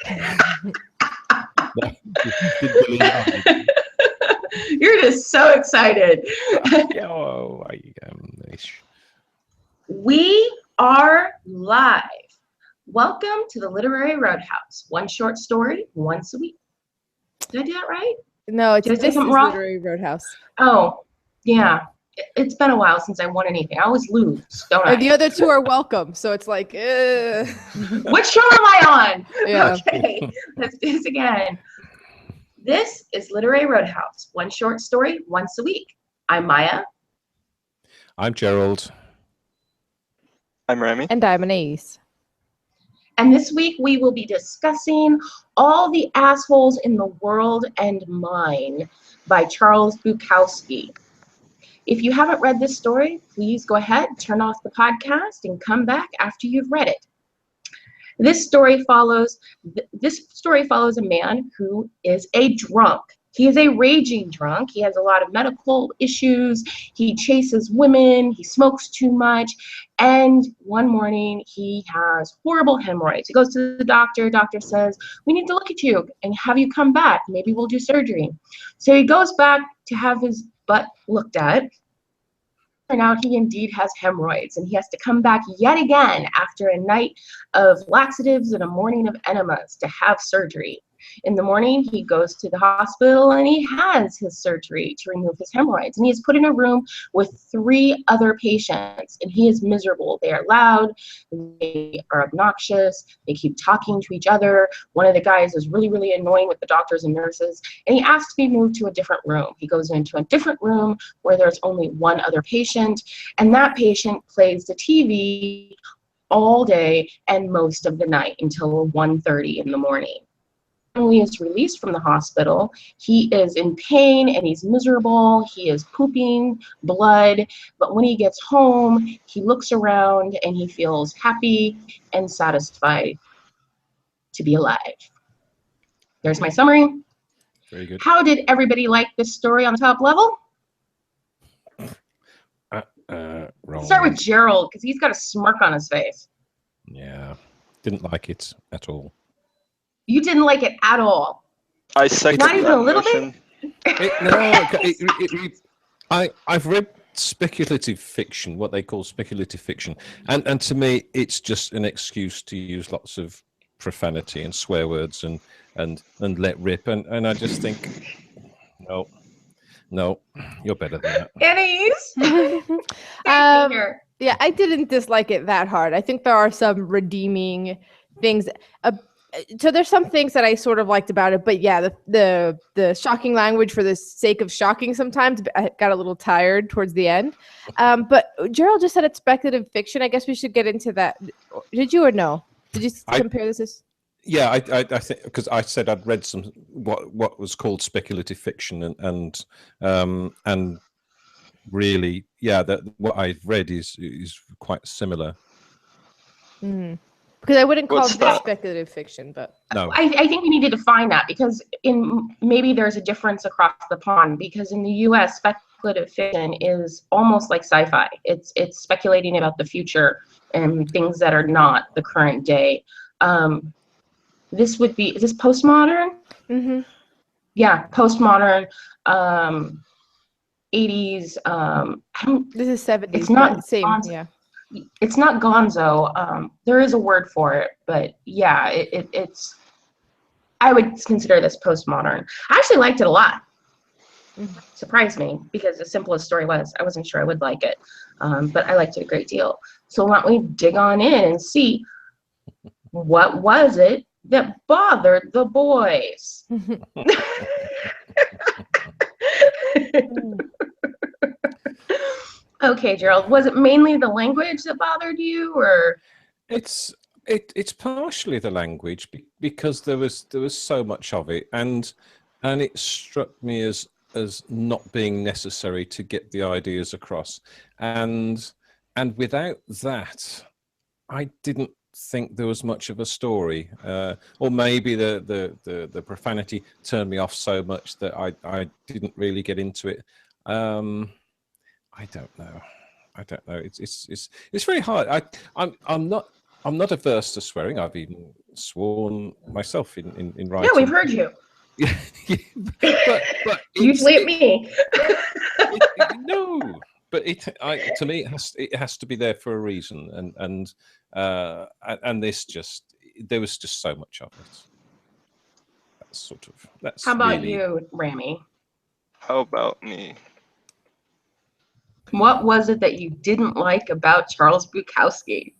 Didn't believe it. You're just so excited. Yeah, oh, We are live. Welcome to the Literary Roadhouse. One short story once a week. Did I do that right? No, it's Did I say this something is wrong? Literary Roadhouse. Oh, yeah. It's been a while since I won anything. I always lose, don't I? And the other two are welcome, so it's like, Which show am I on? Yeah. Okay, let's do this again. This is Literary Roadhouse. One short story once a week. I'm Maya. I'm Gerald. I'm Remy. And I'm Anais. And this week we will be discussing All the Assholes in the World and Mine by Charles Bukowski. If you haven't read this story, please go ahead, turn off the podcast, and come back after you've read it. This story follows a man who is a drunk. He is a raging drunk. He has a lot of medical issues. He chases women. He smokes too much. And one morning, he has horrible hemorrhoids. He goes to the doctor. Doctor says, we need to look at you and have you come back. Maybe we'll do surgery. So he goes back to have his butt looked at. And out he indeed has hemorrhoids, and he has to come back yet again after a night of laxatives and a morning of enemas to have surgery. In the morning, he goes to the hospital and he has his surgery to remove his hemorrhoids. And he is put in a room with 3 other patients, and he is miserable. They are loud, they are obnoxious, they keep talking to each other. One of the guys is really, really annoying with the doctors and nurses, and he asks to be moved to a different room. He goes into a different room where there's only one other patient, and that patient plays the TV all day and most of the night until 1:30 in the morning. When he is released from the hospital, he is in pain and he's miserable. He is pooping blood, but when he gets home, he looks around and he feels happy and satisfied to be alive. There's my summary. Very good. How did everybody like this story on the top level? Wrong. Start with Gerald, because he's got a smirk on his face. Yeah, didn't like it at all. You didn't like it at all. I second Not even that a little motion. I've read speculative fiction, what they call speculative fiction, and to me, it's just an excuse to use lots of profanity and swear words and let rip, and I just think, no, you're better than that. Annie's? Yeah, I didn't dislike it that hard. I think there are some redeeming things. So there's some things that I sort of liked about it, but yeah, the shocking language for the sake of shocking sometimes, I got a little tired towards the end. But Gerald just said it's speculative fiction. I guess we should get into that. Did you or no? Did you compare this as? Yeah, I think because I said I'd read some what was called speculative fiction and really, yeah, that what I've read is quite similar. Mm. Because I wouldn't call What's this that? speculative fiction, but No, I think we need to define that, because maybe there's a difference across the pond, because in the US, speculative fiction is almost like sci-fi. It's speculating about the future and things that are not the current day. Is this postmodern? mm-hmm. Yeah, postmodern, 80s. This is 70s. It's not but same, Gonzo. yeah. It's not gonzo. There is a word for it, but yeah, it's. I would consider this postmodern. I actually liked it a lot. Surprised me, because as simple as the story was, I wasn't sure I would like it, but I liked it a great deal. So why don't we dig on in and see what was it that bothered the boys? Okay, Gerald, was it mainly the language that bothered you, or? it's partially the language because there was so much of it, and it struck me as not being necessary to get the ideas across, and without that, I didn't think there was much of a story, or maybe the profanity turned me off so much that I didn't really get into it. I don't know. It's very hard. I'm not I'm not averse to swearing. I've even sworn myself in writing. Yeah, we've heard you. but Usually at me. No, but to me it has to be there for a reason, and this there was just so much of it. That's How about really, you, Rami? How about me? What was it that you didn't like about Charles Bukowski?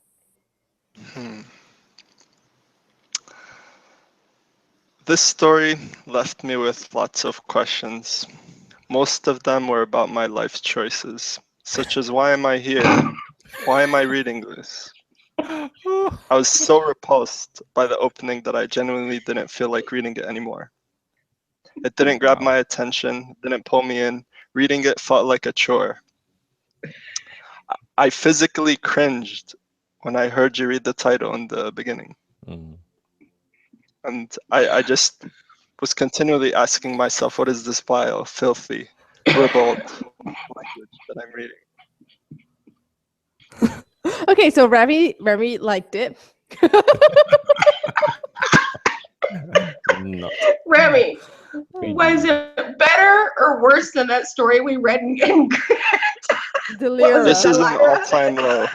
This story left me with lots of questions. Most of them were about my life choices, such as why am I here? Why am I reading this? I was so repulsed by the opening that I genuinely didn't feel like reading it anymore. It didn't grab my attention, didn't pull me in. Reading it felt like a chore. I physically cringed when I heard you read the title in the beginning. And I just was continually asking myself, what is this vile, filthy, ribald language that I'm reading? Okay, so Rami liked it. not. Rami, was it better or worse than that story we read in Delirium. This is an all-time low.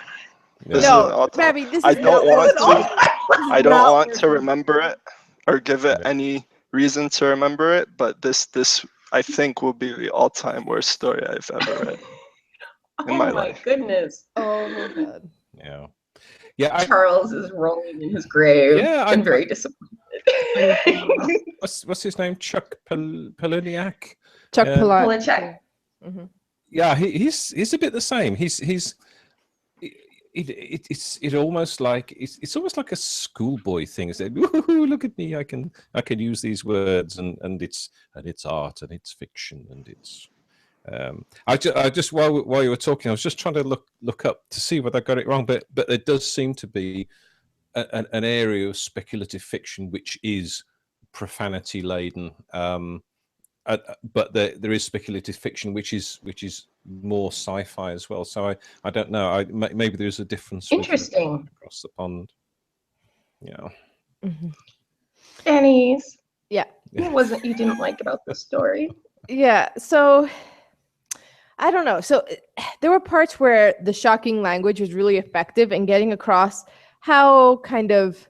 No, Rami, this is I don't want to worth it. remember it or give it any reason to remember it, but this I think will be the all-time worst story I've ever read in my life. Goodness. Oh my god. Yeah. Charles is rolling in his grave. Yeah, I'm very disappointed. What's his name? Chuck Palahniuk. Chuck Palahniuk. Mm-hmm. Yeah, he's a bit the same. It's almost like it's almost like a schoolboy thing. It's like, woohoo, look at me! I can use these words, and it's art and it's fiction and it's. I just while you were talking, I was just trying to look up to see whether I got it wrong, but there does seem to be an area of speculative fiction which is profanity laden. But there is speculative fiction which is more sci-fi as well. So I don't know. Maybe there's a difference. Interesting. Across the pond. Yeah. Mm-hmm. Denny's. Yeah. What was it you didn't like about the story? Yeah. So I don't know. So there were parts where the shocking language was really effective in getting across how kind of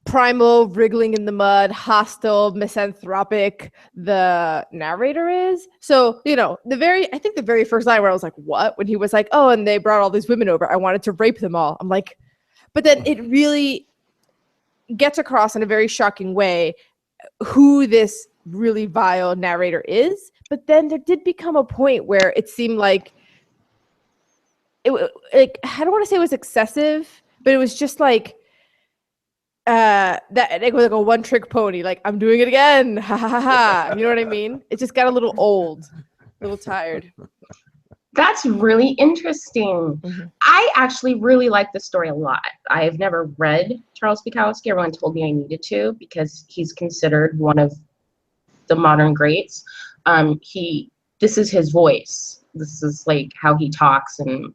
primal, wriggling in the mud, hostile, misanthropic the narrator is. So, I think the very first line where I was like, what? When he was like, oh, and they brought all these women over, I wanted to rape them all. I'm like, but then it really gets across in a very shocking way who this really vile narrator is. But then there did become a point where it seemed like I don't want to say it was excessive, but it was just like that it was like a one-trick pony. Like, I'm doing it again, ha ha ha ha. You know what I mean? It just got a little old, a little tired. That's really interesting. Mm-hmm. I actually really like this story a lot. I've never read Charles Bukowski. Everyone told me I needed to because he's considered one of the modern greats. This is his voice. This is like how he talks and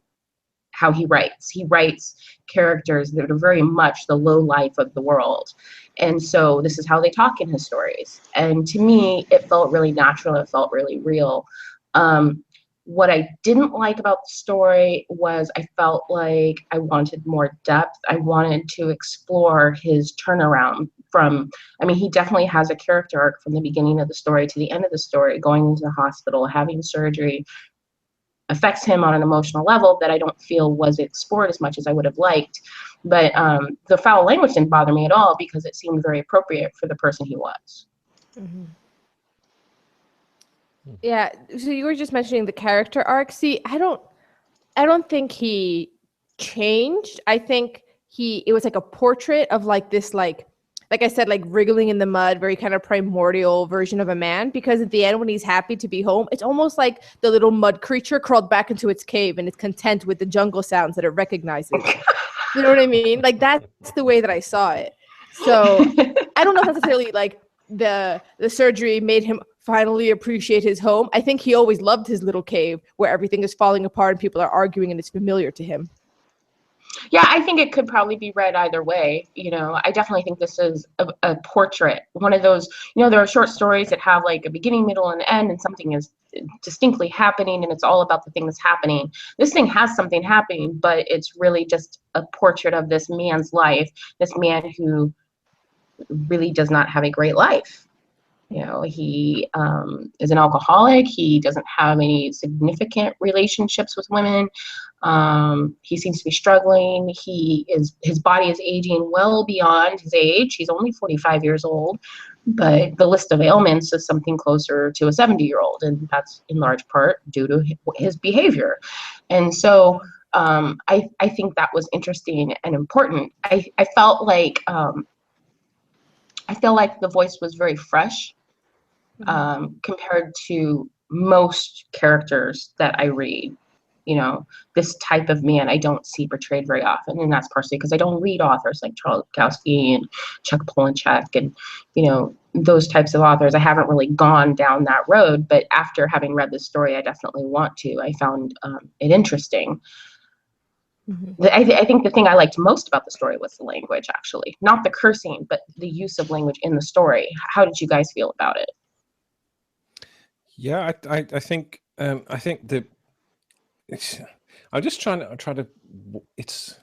how he writes. He writes characters that are very much the low life of the world. And so this is how they talk in his stories. And to me, it felt really natural. It felt really real. What I didn't like about the story was I felt like I wanted more depth. I wanted to explore his turnaround he definitely has a character arc from the beginning of the story to the end of the story, going into the hospital, having surgery, affects him on an emotional level that I don't feel was explored as much as I would have liked. But the foul language didn't bother me at all because it seemed very appropriate for the person he was. Mm-hmm. Yeah, so you were just mentioning the character arc. See, I don't think he changed. I think it was like a portrait of like this like I said, like wriggling in the mud, very kind of primordial version of a man. Because at the end, when he's happy to be home, it's almost like the little mud creature crawled back into its cave and is content with the jungle sounds that it recognizes. You know what I mean? Like, that's the way that I saw it. So I don't know if necessarily like the surgery made him finally appreciate his home. I think he always loved his little cave where everything is falling apart and people are arguing and it's familiar to him. Yeah, I think it could probably be read either way. You know, I definitely think this is a portrait. One of those, you know, there are short stories that have like a beginning, middle, and end, and something is distinctly happening, and it's all about the thing that's happening. This thing has something happening, but it's really just a portrait of this man's life, this man who really does not have a great life. You know, he is an alcoholic. He doesn't have any significant relationships with women. He seems to be struggling. His body is aging well beyond his age. He's only 45 years old, but the list of ailments is something closer to a 70-year-old, and that's in large part due to his behavior. And so I think that was interesting and important. I felt like the voice was very fresh. Compared to most characters that I read. You know, this type of man I don't see portrayed very often, and that's partially because I don't read authors like Charles Bukowski and Chuck Palahniuk and, you know, those types of authors. I haven't really gone down that road, but after having read this story, I definitely want to. I found it interesting. I think the thing I liked most about the story was the language, actually. Not the cursing, but the use of language in the story. How did you guys feel about it? Yeah, I think that I'm just trying to. It's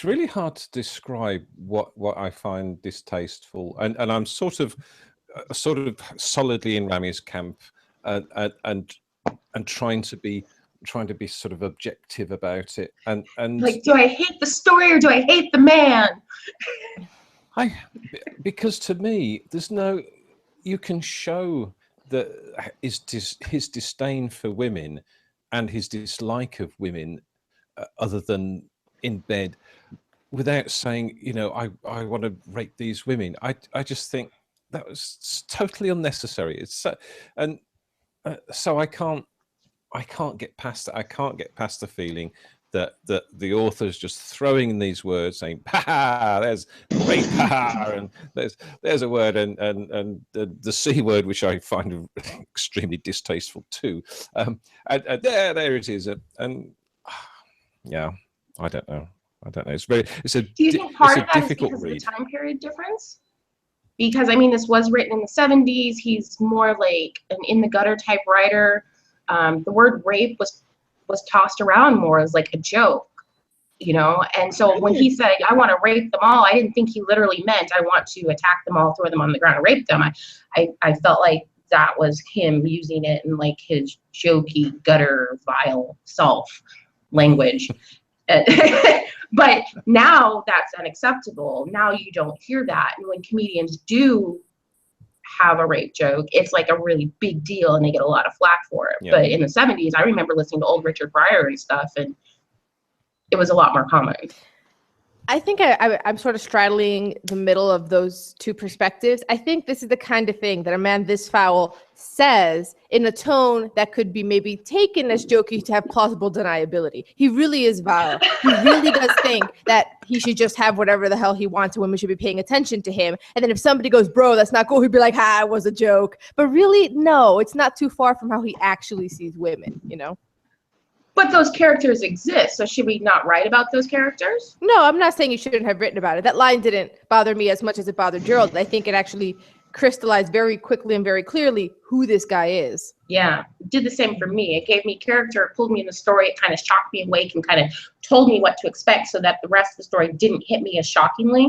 really hard to describe what I find distasteful, and I'm sort of solidly in Rami's camp, and trying to be sort of objective about it, and like, do I hate the story or do I hate the man? Because to me, there's no, you can show that his disdain for women and his dislike of women, other than in bed, without saying, you know, I want to rape these women. I just think that was totally unnecessary. It's so, and so I can't get past that. I can't get past the feeling that the author's just throwing in these words, saying, "Ha! There's rape, ha!" and there's a word, and the C word, which I find extremely distasteful too. And there it is, and yeah, I don't know. It's a. Do you think part of that is because of the time period difference? Because I mean, this was written in the 70s. He's more like an in the gutter type writer. The word rape was tossed around more as like a joke, you know? And so when he said, I want to rape them all, I didn't think he literally meant I want to attack them all, throw them on the ground and rape them. I felt like that was him using it in like his jokey, gutter, vile self language. But now that's unacceptable. Now you don't hear that. And when comedians do have a rape joke, it's like a really big deal and they get a lot of flack for it. Yeah. But in the 70s, I remember listening to old Richard Pryor and stuff, and it was a lot more common. I think I'm sort of straddling the middle of those two perspectives. I think this is the kind of thing that a man this foul says in a tone that could be maybe taken as jokey to have plausible deniability. He really is vile. He really does think that he should just have whatever the hell he wants and women should be paying attention to him. And then if somebody goes, bro, that's not cool, he'd be like, it was a joke. But really, no, it's not too far from how he actually sees women, you know? But those characters exist, so should we not write about those characters? No, I'm not saying you shouldn't have written about it. That line didn't bother me as much as it bothered Gerald. I think it actually crystallized very quickly and very clearly who this guy is. Yeah, it did the same for me. It gave me character, it pulled me in the story, it kind of shocked me awake and kind of told me what to expect so that the rest of the story didn't hit me as shockingly.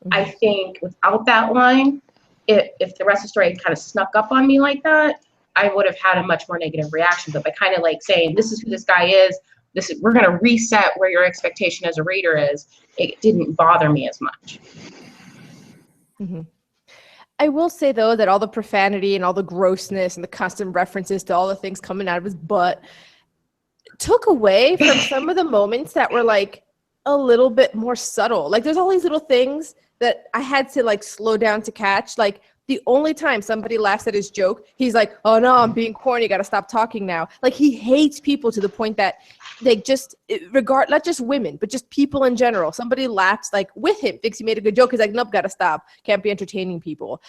Mm-hmm. I think without that line, if the rest of the story had kind of snuck up on me like that, I would have had a much more negative reaction. But by kind of like saying, this is who this guy is, we're going to reset where your expectation as a reader is, it didn't bother me as much. Mm-hmm. I will say, though, that all the profanity and all the grossness and the constant references to all the things coming out of his butt took away from some of the moments that were like a little bit more subtle. Like there's all these little things that I had to like slow down to catch. Like the only time somebody laughs at his joke, he's like, oh no, I'm being corny, gotta stop talking now. Like he hates people to the point that they just regard, not just women, but just people in general. Somebody laughs like with him, thinks he made a good joke, he's like, nope, gotta stop. Can't be entertaining people.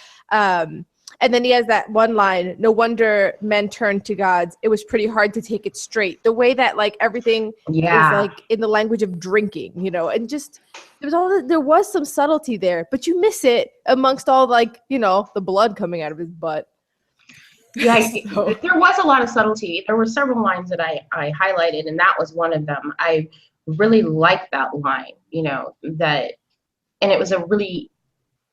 And then he has that one line, no wonder men turn to gods. It was pretty hard to take it straight. The way that like everything is like in the language of drinking, you know, and just there was some subtlety there, but you miss it amongst all like, you know, the blood coming out of his butt. Yeah, there was a lot of subtlety. There were several lines that I highlighted, and that was one of them. I really liked that line, you know, and it was a really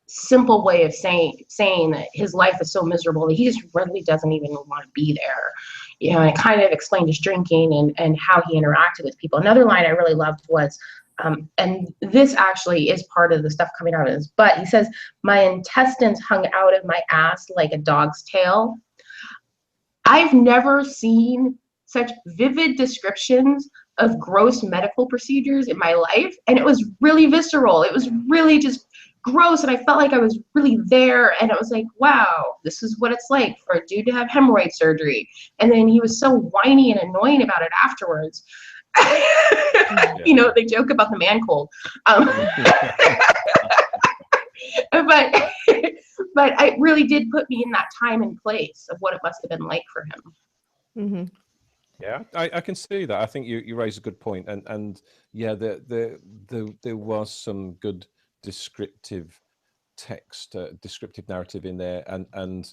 simple way of saying that his life is so miserable that he just really doesn't even want to be there, you know. And it kind of explained his drinking and how he interacted with people. Another line I really loved was, and this actually is part of the stuff coming out of his butt. He says, "My intestines hung out of my ass like a dog's tail." I've never seen such vivid descriptions of gross medical procedures in my life, and it was really visceral. It was really just gross, and I felt like I was really there, and it was like, wow, this is what it's like for a dude to have hemorrhoid surgery. And then he was so whiny and annoying about it afterwards. You know, they joke about the man cold. But it really did put me in that time and place of what it must have been like for him. Mm-hmm. Yeah, I can see that. I think you raise a good point, and yeah, there was some good descriptive text, descriptive narrative in there, and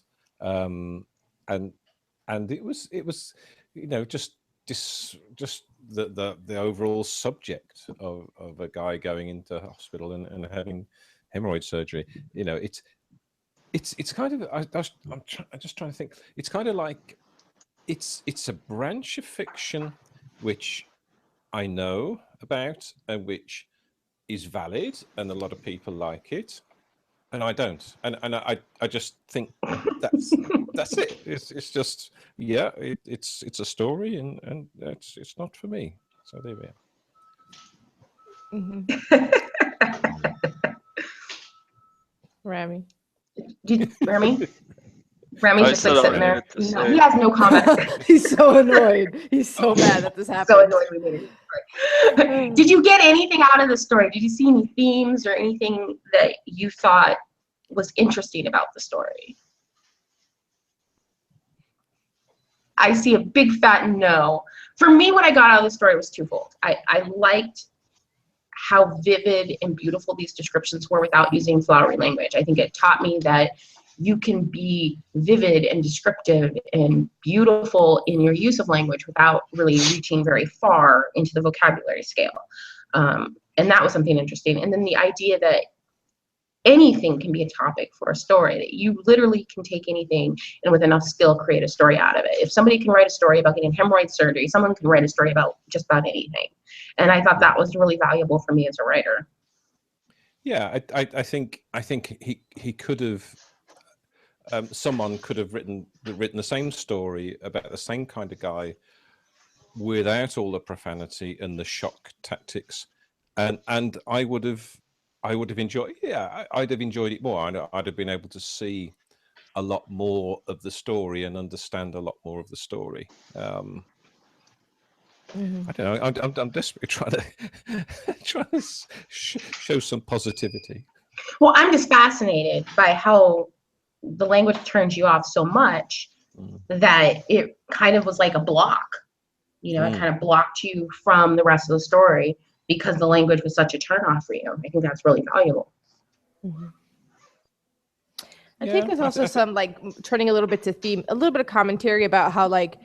it was you know, just the overall subject of a guy going into hospital and having hemorrhoid surgery. You know, it's kind of I'm just trying to think. It's kind of like it's a branch of fiction which I know about and which is valid, and a lot of people like it, and I don't, and I just think that's it. It's just, yeah, it's a story, and it's not for me. So there we are. Mm-hmm. Rami. Rami's just like sitting there. He has no comment. He's so annoyed. He's so mad that this happened. So annoyed we made it. Did you get anything out of the story? Did you see any themes or anything that you thought was interesting about the story? I see a big fat no. For me, what I got out of the story was twofold. I liked how vivid and beautiful these descriptions were without using flowery language. I think it taught me that you can be vivid and descriptive and beautiful in your use of language without really reaching very far into the vocabulary scale. And that was something interesting. And then the idea that anything can be a topic for a story, that you literally can take anything and with enough skill create a story out of it. If somebody can write a story about getting hemorrhoid surgery, someone can write a story about just about anything. And I thought that was really valuable for me as a writer. Yeah, I think he could have. Someone could have written the same story about the same kind of guy without all the profanity and the shock tactics, and I would have enjoyed. Yeah, I'd have enjoyed it more. I'd have been able to see a lot more of the story and understand a lot more of the story. I don't know. I'm desperately trying to show some positivity. Well, I'm just fascinated by how the language turns you off so much that it kind of was like a block. You know, it kind of blocked you from the rest of the story because the language was such a turnoff for you. I think that's really valuable. Mm-hmm. I think there's also some like turning a little bit to theme, a little bit of commentary about how like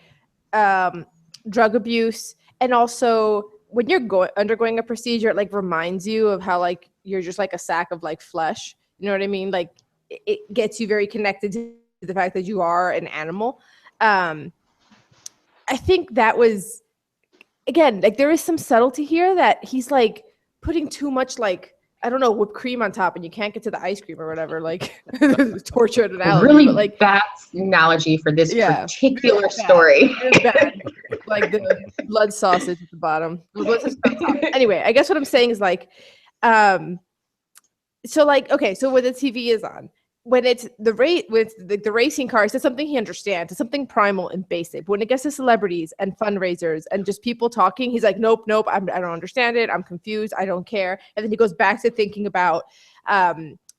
drug abuse, and also when you're undergoing a procedure, it like reminds you of how like you're just like a sack of like flesh. You know what I mean? Like it gets you very connected to the fact that you are an animal. I think that was, again, like there is some subtlety here that he's like putting too much like, I don't know, whipped cream on top and you can't get to the ice cream or whatever, like tortured analogy. Really but like bad analogy for this particular really story. Really bad. Like the blood sausage at the bottom. Anyway, I guess what I'm saying is like, so like, okay, so when the TV is on, when it's the racing cars, it's something he understands. It's something primal and basic. But when it gets to celebrities and fundraisers and just people talking, he's like, nope, I don't understand it. I'm confused. I don't care. And then he goes back to thinking about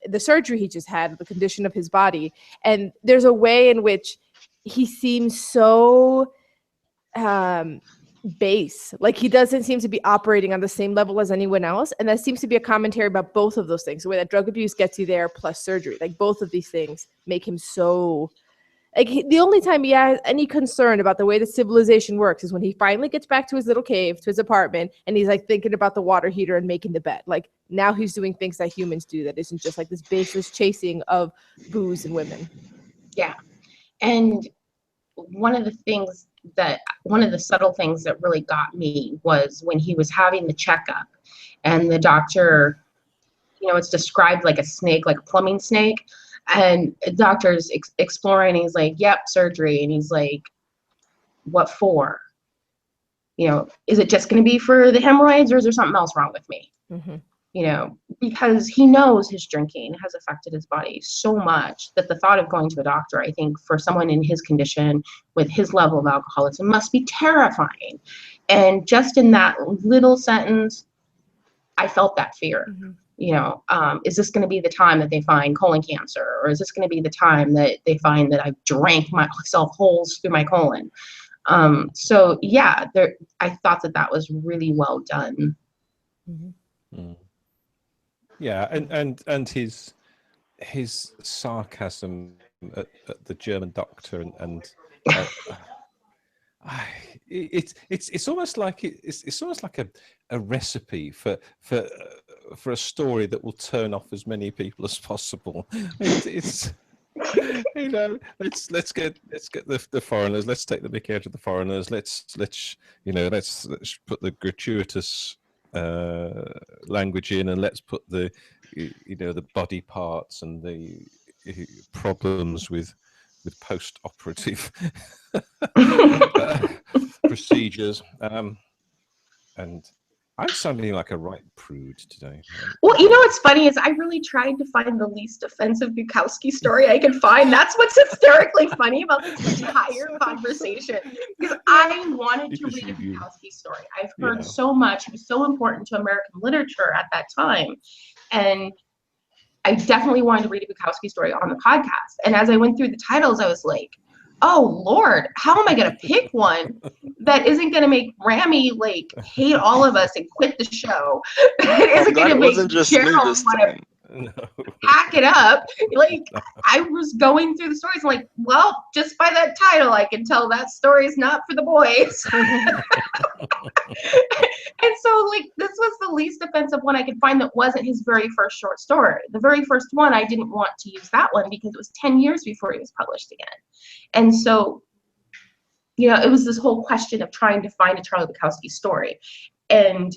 the surgery he just had, the condition of his body. And there's a way in which he seems so base. Like he doesn't seem to be operating on the same level as anyone else. And that seems to be a commentary about both of those things. The way that drug abuse gets you there plus surgery. Like both of these things make him so... Like the only time he has any concern about the way the civilization works is when he finally gets back to his little cave, to his apartment, and he's like thinking about the water heater and making the bed. Like now he's doing things that humans do that isn't just like this baseless chasing of booze and women. Yeah. And one of the subtle things that really got me was when he was having the checkup and the doctor, it's described like a snake, like a plumbing snake. And the doctor's exploring, and he's like, yep, surgery. And he's like, what for? Is it just going to be for the hemorrhoids, or is there something else wrong with me? Mm-hmm. Because he knows his drinking has affected his body so much that the thought of going to a doctor, I think for someone in his condition with his level of alcoholism must be terrifying. And just in that little sentence, I felt that fear. Mm-hmm. Is this going to be the time that they find colon cancer, or is this going to be the time that they find that I've drank myself holes through my colon? So yeah, I thought that was really well done. Mm-hmm. Mm. Yeah, and his sarcasm at the German doctor and it's almost like it's almost like a recipe for a story that will turn off as many people as possible. It's let's get the foreigners. Let's take the mickey out of the foreigners. Let's put the gratuitous language in, and let's put the the body parts and the problems with post-operative procedures. And I'm sounding like a right prude today. Well, what's funny is I really tried to find the least offensive Bukowski story I could find. That's what's hysterically funny about this entire conversation. Because I wanted to read a Bukowski story. I've heard so much. It was so important to American literature at that time. And I definitely wanted to read a Bukowski story on the podcast. And as I went through the titles, I was like, oh Lord, how am I going to pick one that isn't going to make Rami hate all of us and quit the show? That isn't going to make Gerald want to pack it up. I was going through the stories, I'm like, well, just by that title, I can tell that story is not for the boys. And so this was the least offensive one I could find that wasn't his very first short story. The very first one, I didn't want to use that one because it was 10 years before he was published again. And so, it was this whole question of trying to find a Charlie Bukowski story. And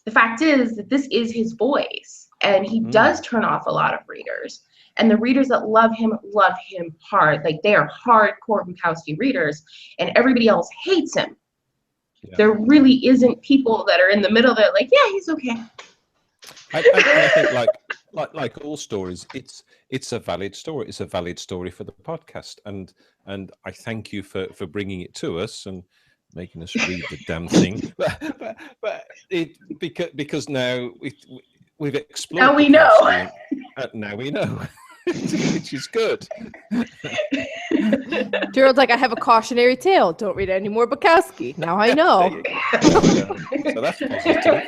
the fact is that this is his voice, and he does turn off a lot of readers. And the readers that love him hard. They are hardcore Bukowski readers, and everybody else hates him. Yeah. There really isn't people that are in the middle that yeah, he's okay. I think like all stories, it's a valid story. It's a valid story for the podcast, and I thank you for bringing it to us and making us read the damn thing. But because now we've explored. Now we know. Now we know, which is good. Gerald's like, I have a cautionary tale. Don't read any more Bukowski. Now I know. So that's positive.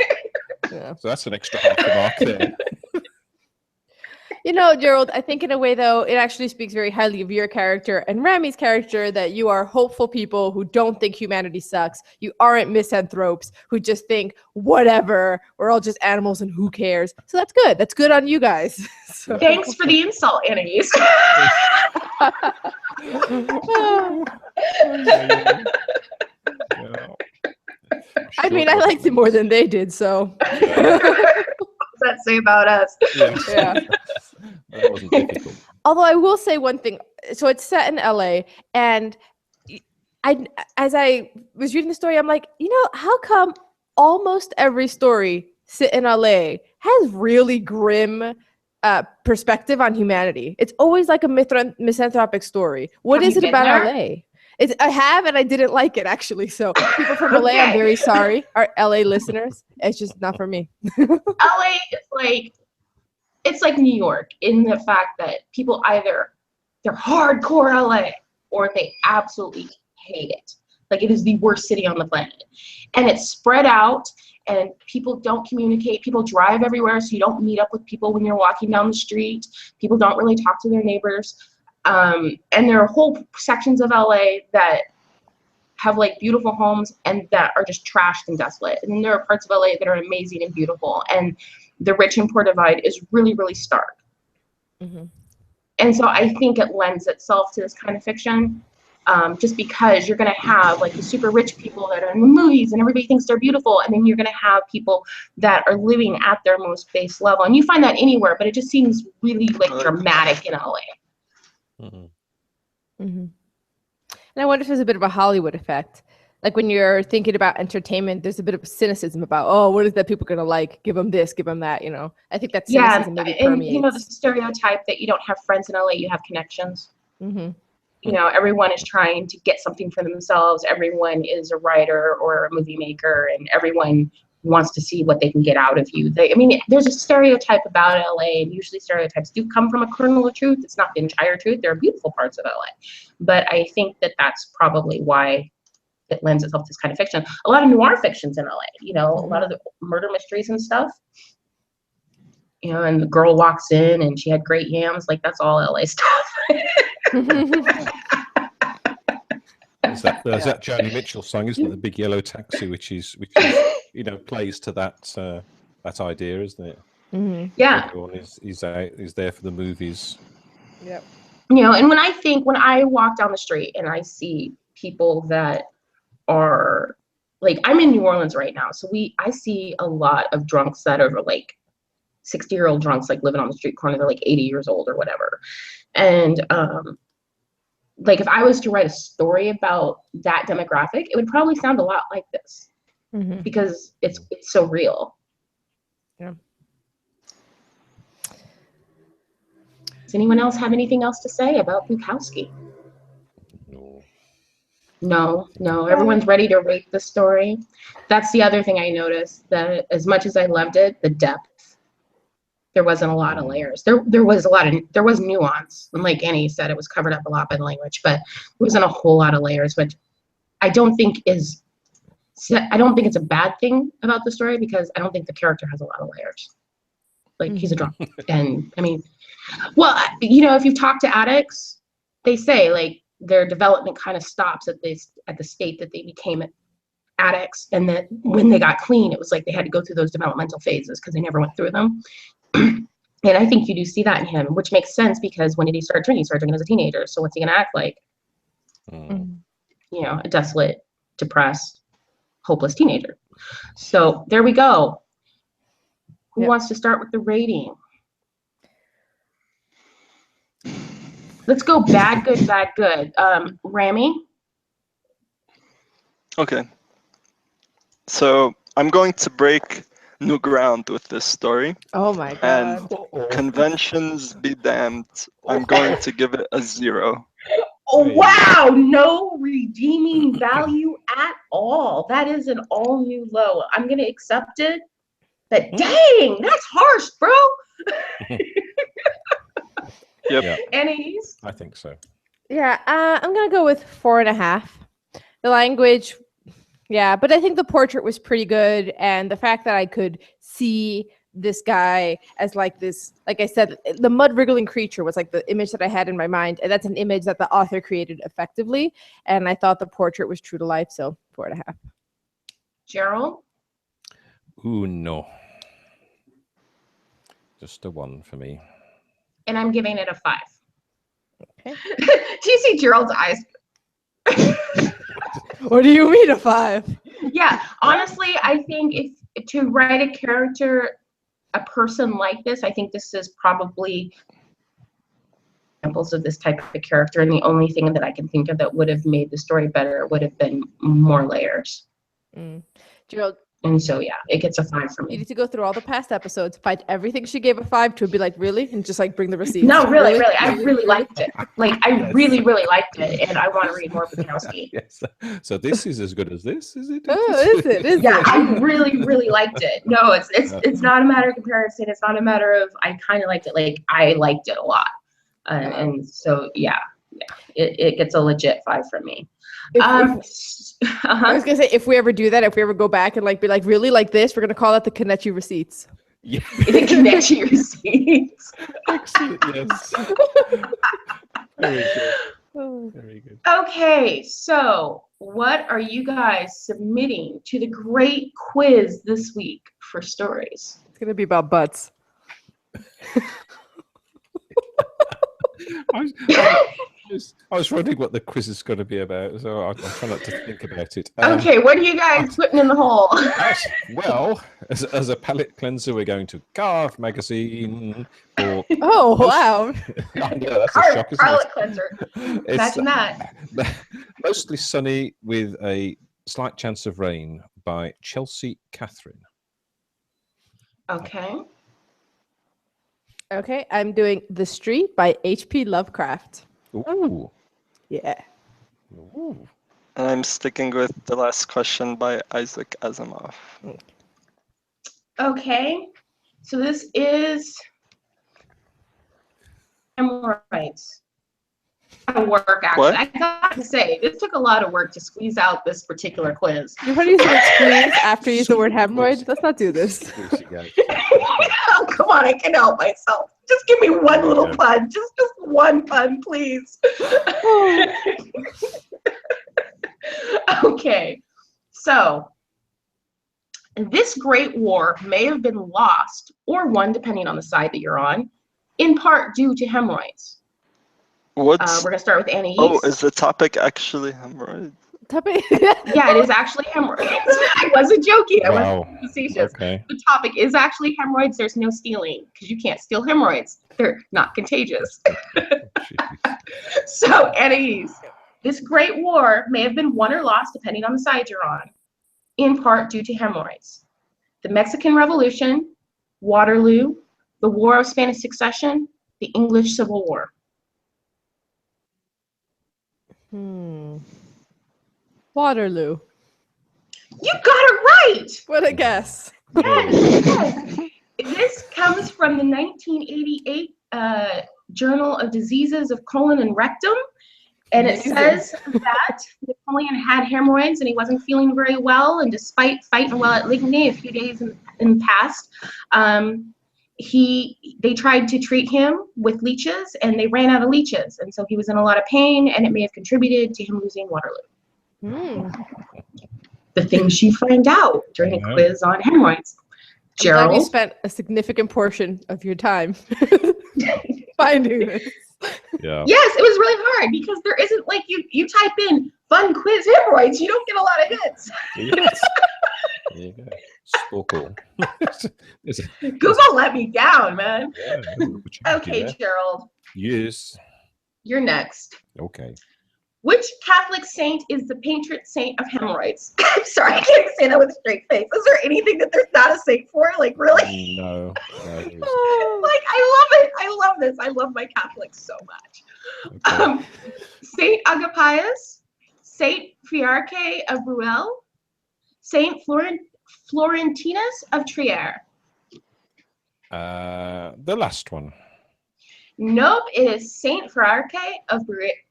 Yeah. So that's an extra half a mark there. Gerald, I think in a way, though, it actually speaks very highly of your character and Rami's character that you are hopeful people who don't think humanity sucks. You aren't misanthropes who just think, whatever, we're all just animals and who cares. So that's good. That's good on you guys. So. Thanks for the insult, Anais. I mean, I liked it more than they did, so. What does that say about us? Yeah. That wasn't difficult. Although I will say one thing. So it's set in LA, and as I was reading the story, I'm like, how come almost every story set in LA has really grim perspective on humanity? It's always like a misanthropic story. What is it about LA? I have, and I didn't like it, actually. So people from LA, I'm very sorry. Our LA listeners, it's just not for me. LA is it's like New York in the fact that people either they're hardcore LA or they absolutely hate it. Like it is the worst city on the planet. And it's spread out and people don't communicate. People drive everywhere, so you don't meet up with people when you're walking down the street. People don't really talk to their neighbors. And there are whole sections of LA that have like beautiful homes and that are just trashed and desolate. And then there are parts of LA that are amazing and beautiful. And the rich and poor divide is really, really stark. Mm-hmm. And so I think it lends itself to this kind of fiction, just because you're going to have like the super rich people that are in the movies and everybody thinks they're beautiful. And then you're going to have people that are living at their most base level. And you find that anywhere, but it just seems really like dramatic in LA. Mm-hmm. Mm-hmm. And I wonder if there's a bit of a Hollywood effect. Like when you're thinking about entertainment, there's a bit of cynicism about, oh, what is that people gonna like? Give them this, give them that, you know. I think that cynicism maybe permeates. And you know the stereotype that you don't have friends in LA, you have connections. Mm-hmm. You know, everyone is trying to get something for themselves. Everyone is a writer or a movie maker, and everyone wants to see what they can get out of you. I mean, there's a stereotype about LA, and usually stereotypes do come from a kernel of truth. It's not the entire truth. There are beautiful parts of LA. But I think that that's probably why it lends itself to this kind of fiction. A lot of noir fictions in LA, you know, a lot of the murder mysteries and stuff. You know, and the girl walks in and she had great yams. Like, that's all LA stuff. There's that Joni Mitchell song, isn't it? The Big Yellow Taxi, which is you know, plays to that idea, isn't it? Mm-hmm. Yeah. Everyone is there for the movies. Yep. You know, and when I walk down the street and I see people that are like, I'm in New Orleans right now, so I see a lot of drunks that are like 60-year-old drunks, like living on the street corner. They're like 80 years old or whatever. And like if I was to write a story about that demographic, it would probably sound a lot like this, Mm-hmm. because it's so real. Yeah. Does anyone else have anything else to say about Bukowski? No, everyone's ready to rate the story. That's the other thing I noticed, that as much as I loved it, the depth, there wasn't a lot of layers. There was nuance. And like Annie said, it was covered up a lot by the language, but there wasn't a whole lot of layers, which I don't think it's a bad thing about the story, because I don't think the character has a lot of layers. Like, he's a drunk. And I mean, well, you know, if you've talked to addicts, they say like their development kind of stops at the state that they became addicts, and that when they got clean, it was like they had to go through those developmental phases because they never went through them. And I think you do see that in him, which makes sense, because when did he start drinking? He started drinking as a teenager. So what's he gonna act like? You know, a desolate, depressed, hopeless teenager. So there we go. Who wants to start with the rating? Let's go bad, good, bad, good. Rami? Okay. So I'm going to break new ground with this story. Oh my God. And conventions be damned, I'm going to give it a 0. Oh, wow, no redeeming value at all. That is an all new low. I'm going to accept it. But dang, that's harsh, bro. Yep. Yeah, Any's? I think so. Yeah, I'm gonna go with 4.5. The language, yeah, but I think the portrait was pretty good, and the fact that I could see this guy as like this, like I said, the mud wriggling creature was like the image that I had in my mind, and that's an image that the author created effectively, and I thought the portrait was true to life, so 4.5. Gerald? Ooh, no. Just a 1 for me. And I'm giving it a 5. Okay. Do you see Gerald's eyes? What do you mean a 5? Yeah, honestly, I think if to write a character, a person like this, I think this is probably examples of this type of character, and the only thing that I can think of that would have made the story better would have been more layers. Gerald, And so, yeah, it gets a 5 from You me. need to go through all the past episodes, find everything she gave a 5 to, and be like, really? And just like bring the receipts. No, really, Really? I really liked it. Like, I Yes. really, really liked it, and I want to read more Bukowski. Yes. So this is as good as this, is it? Oh, is it? Is Yeah, it? I really, really liked it. No, it's not a matter of comparison. It's not a matter of I kind of liked it. Like, I liked it a lot, and so yeah, it gets a legit 5 from me. I was gonna say, if we ever do that, if we ever go back and like be like, really like this, we're gonna call that the Kenichi receipts. Yeah. The Kenichi receipts. Excellent. Yes. Very good. Very good. Okay, so what are you guys submitting to the great quiz this week for stories? It's gonna be about butts. I was wondering what the quiz is going to be about, so I'll try not to think about it. Okay, what are you guys putting in the hole? Well, as a palate cleanser, we're going to Carve magazine. For Oh, wow. I know, that's a shock, isn't Palate it? cleanser. It's Imagine that. Mostly Sunny with a Slight Chance of Rain by Chelsea Catherine. Okay. Okay, I'm doing The Street by H.P. Lovecraft. Ooh. Yeah. Ooh. And I'm sticking with The Last Question by Isaac Asimov. Okay. So this is hemorrhoids. Work, actually. What? I got to say, this took a lot of work to squeeze out this particular quiz. You want to use the word squeeze after you use the word hemorrhoid? Let's not do this. Oh, come on, I can help myself. Just give me one little pun. Just one pun, please. Okay. So, this great war may have been lost or won, depending on the side that you're on, in part due to hemorrhoids. We're going to start with Annie. Oh, is the topic actually hemorrhoids? Yeah, it is actually hemorrhoids. I wasn't joking. I wasn't facetious. Okay. The topic is actually hemorrhoids. There's no stealing because you can't steal hemorrhoids. They're not contagious. So, Annie, this great war may have been won or lost, depending on the side you're on, in part due to hemorrhoids. The Mexican Revolution, Waterloo, the War of Spanish Succession, the English Civil War. Waterloo. You got it right! What a guess. Yes. This comes from the 1988 Journal of Diseases of Colon and Rectum. And it says that Napoleon had hemorrhoids and he wasn't feeling very well. And despite fighting well at Ligny a few days in the past, they tried to treat him with leeches and they ran out of leeches. And so he was in a lot of pain and it may have contributed to him losing Waterloo. The things you find out during a quiz on hemorrhoids. Gerald? I'm glad you spent a significant portion of your time finding this. Yeah. Yes, it was really hard because there isn't like you type in fun quiz hemorrhoids, you don't get a lot of hits. Yes. Yeah. So cool. Google let me down, man. Yeah, Okay, Gerald. Yes. You're next. Okay. Which Catholic saint is the patron saint of hemorrhoids? I'm sorry, I can't say that with a straight face. Is there anything that there's not a saint for? Like, really? No. Like, I love it. I love this. I love my Catholics so much. Okay. Saint Agapius, Saint Fiarche of Bruel, Saint Florentinus of Trier. The last one. Nope, it is Saint Fiarche of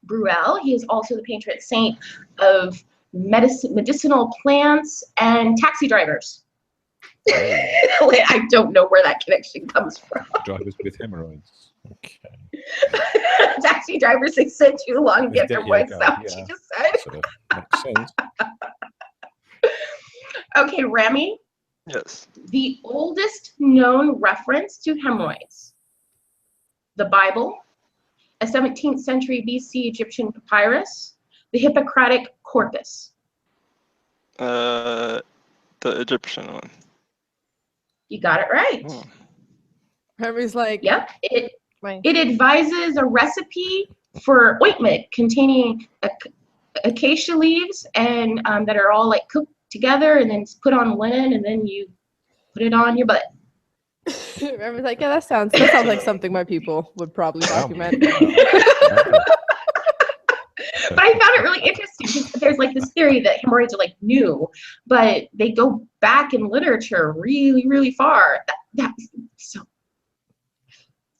Bruel. He is also the patron saint of medicinal plants and taxi drivers. I don't know where that connection comes from. Drivers with hemorrhoids. Okay. Taxi drivers, they sit too long and get their voice out. She just said. Sort of makes sense. Okay, Rami. Yes. The oldest known reference to hemorrhoids. The Bible, a 17th century BC Egyptian papyrus, the Hippocratic corpus. The Egyptian one. You got it right. Oh. Rami's like, Yep. It advises a recipe for ointment containing acacia leaves and that are all like together and then put on linen and then you put it on your butt. Remi's like, yeah, that sounds like something my people would probably document. But I found it really interesting because there's like this theory that hemorrhoids are like new, but they go back in literature really, really far. So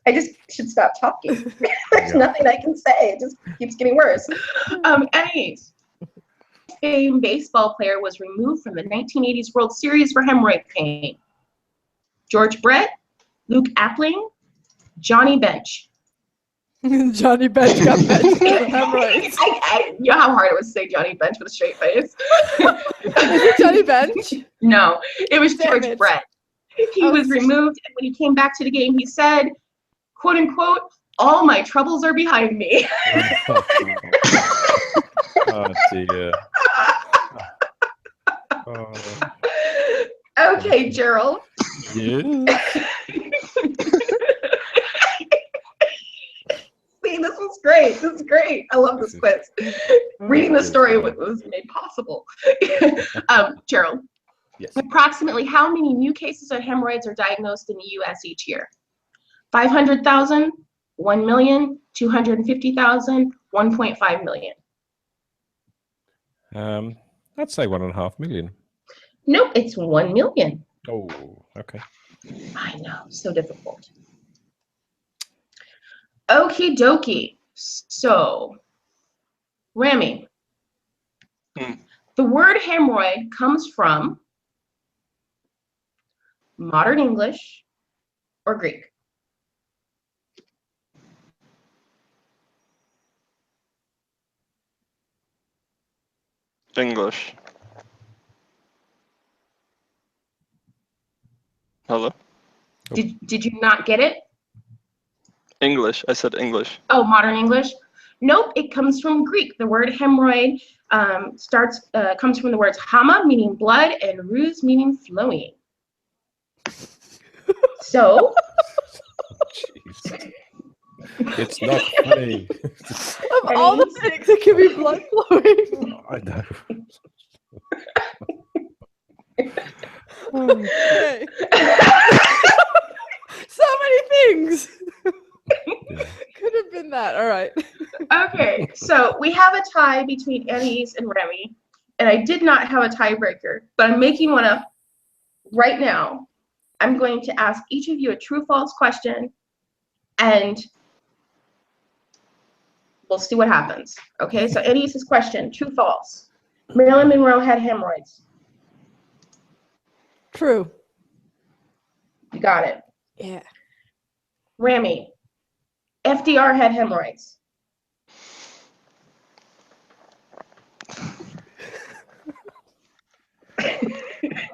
I just should stop talking. There's nothing I can say. It just keeps getting worse. Anyways, a baseball player was removed from the 1980s World Series for hemorrhoid pain. George Brett, Luke Appling, Johnny Bench. Johnny Bench got benched because of hemorrhoids. You know how hard it was to say Johnny Bench with a straight face? Is it Johnny Bench? No, it was Damn George it. Brett. He was removed, and when he came back to the game, he said, quote unquote, all my troubles are behind me. Oh, dear. Oh. Okay, Gerald. Yeah. See, this was great. This is great. I love this quiz. Reading the story was made possible. Gerald. Yes. Approximately how many new cases of hemorrhoids are diagnosed in the U.S. each year? 500,000, 1 million, 250,000, 1.5 million. I'd say 1.5 million. Nope, it's 1 million. Oh, okay. I know, so difficult. Okie dokie. So, Rami, the word hemorrhoid comes from modern English or Greek? English. Hello? Did you not get it? English. I said English. Oh, modern English? Nope, it comes from Greek. The word hemorrhoid comes from the words hama, meaning blood, and rous, meaning flowing. So, Jeez. It's not funny. Of all the things, it could be blood flowing. I know. Okay. So many things. Yeah. Could have been that. All right. Okay, so we have a tie between Annie's and Remy, and I did not have a tiebreaker, but I'm making one up right now. I'm going to ask each of you a true-false question, and we'll see what happens. Okay, so Annie's question, true-false. Marilyn Monroe had hemorrhoids. True. You got it. Yeah. Remy, FDR had hemorrhoids.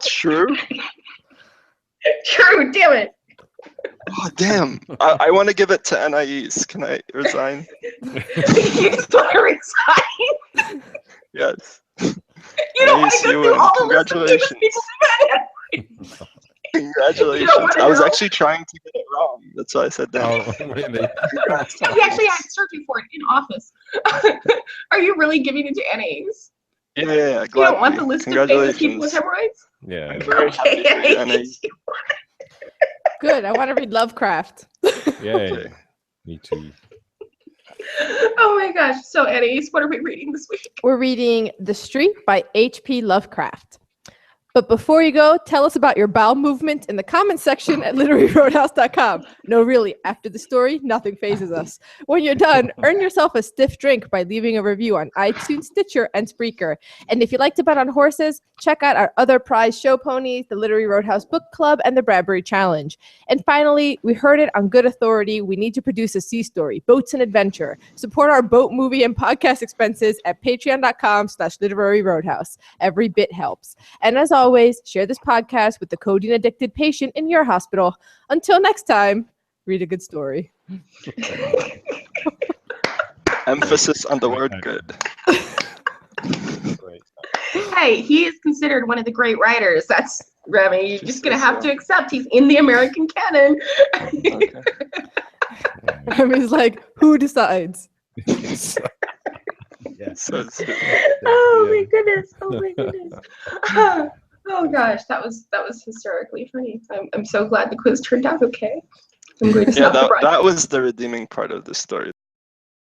True? True, damn it. Oh, damn. I want to give it to Anais. Can I resign? You just want to resign? Yes. You don't want to go through all the list of famous people who had hemorrhoids. Congratulations. I was actually trying to get it wrong. That's why I said that. Oh, really? Congrats. He actually had surgery for it in office. Are you really giving it to Anais? Yeah. You don't want the list of famous people with hemorrhoids? Yeah. I'm very happy for you, Anais. Good. I want to read Lovecraft. Yeah. Me too. Oh my gosh. So, Anais, what are we reading this week? We're reading The Street by H.P. Lovecraft. But before you go, tell us about your bowel movement in the comments section at literaryroadhouse.com. No, really, after the story, nothing phases us. When you're done, earn yourself a stiff drink by leaving a review on iTunes, Stitcher, and Spreaker. And if you like to bet on horses, check out our other prize show ponies, the Literary Roadhouse Book Club, and the Bradbury Challenge. And finally, we heard it on good authority. We need to produce a sea story, Boats and Adventure. Support our boat, movie, and podcast expenses at patreon.com/literary roadhouse. Every bit helps. And as always, share this podcast with the codeine addicted patient in your hospital. Until next time, read a good story. Emphasis on the word good. Great. Hey, he is considered one of the great writers. That's, Remy, you're just going to have so. to accept he's in the American canon. Okay. I mean, it's like, who decides? Yeah. Says who? Oh my goodness! Oh my goodness! Oh gosh, that was hysterically funny. I'm so glad the quiz turned out okay. I'm going to Yeah, stop the broadcast. that was the redeeming part of the story.